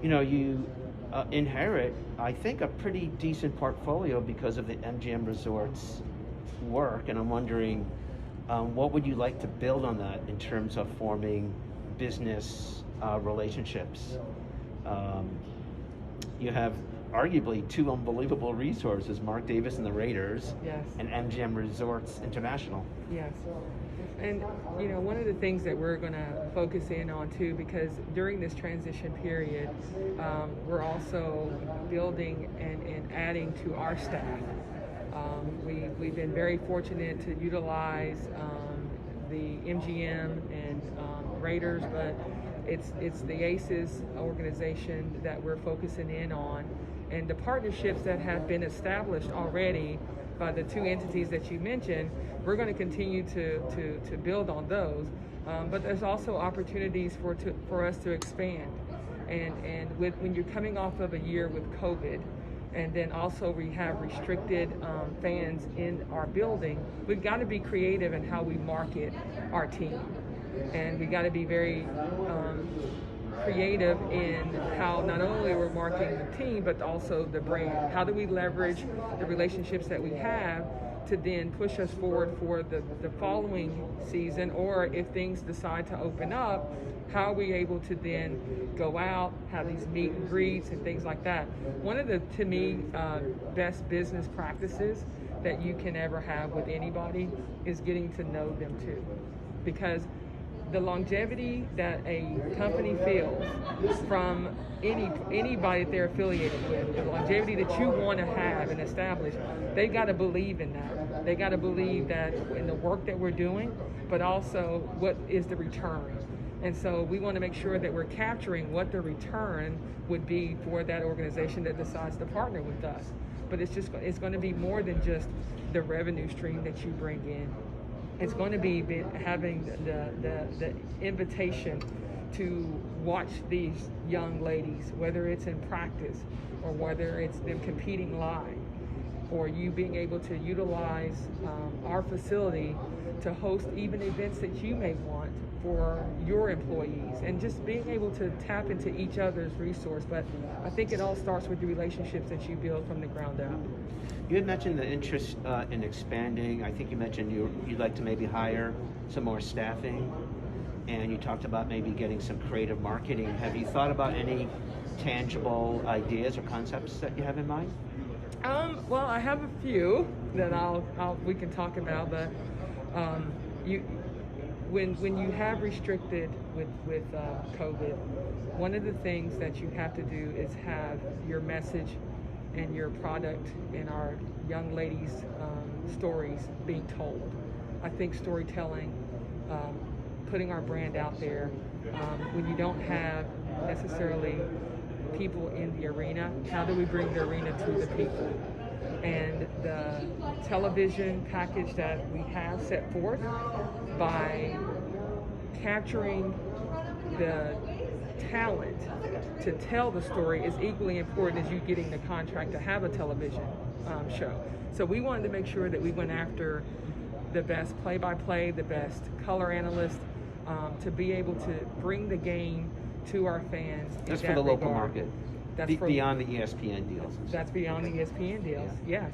you inherit, I think, a pretty decent portfolio because of the MGM Resorts work, and I'm wondering, what would you like to build on that in terms of forming business relationships? You have arguably two unbelievable resources, Mark Davis and the Raiders, Yes. and MGM Resorts International. Yes. And one of the things that we're going to focus in on too, because during this transition period, we're also building and adding to our staff. We've been very fortunate to utilize the MGM and Raiders, but it's the ACES organization that we're focusing in on, and the partnerships that have been established already by the two entities that you mentioned. We're going to continue to build on those, but there's also opportunities for us to expand. And when you're coming off of a year with COVID, and then also we have restricted fans in our building, we've got to be creative in how we market our team, and we got to be very creative in how not only we're marketing the team but also the brand. How do we leverage the relationships that we have to then push us forward for the following season, or if things decide to open up, how are we able to then go out, have these meet and greets and things like that. One of the, to me, best business practices that you can ever have with anybody is getting to know them too, because the longevity that a company feels from anybody that they're affiliated with, the longevity that you want to have and establish, they've got to believe in that. They got to believe that in the work that we're doing, but also what is the return. And so we want to make sure that we're capturing what the return would be for that organization that decides to partner with us. But it's going to be more than just the revenue stream that you bring in. It's going to be having the invitation to watch these young ladies, whether it's in practice or whether it's them competing live, or you being able to utilize our facility to host even events that you may want for your employees, and just being able to tap into each other's resource. But I think it all starts with the relationships that you build from the ground up. You had mentioned the interest in expanding. I think you mentioned you'd like to maybe hire some more staffing, and you talked about maybe getting some creative marketing. Have you thought about any tangible ideas or concepts that you have in mind? Well, I have a few that we can talk about, but when you have restricted with COVID, one of the things that you have to do is have your message and your product and our young ladies' stories being told. I think storytelling, putting our brand out there, when you don't have necessarily people in the arena, how do we bring the arena to the people? And the television package that we have set forth, by capturing the talent to tell the story, is equally important as you getting the contract to have a television show. So we wanted to make sure that we went after the best play-by-play, the best color analyst, to be able to bring the game to our fans. That's for the local market. That's beyond the ESPN deals. That's beyond the ESPN deals, yes.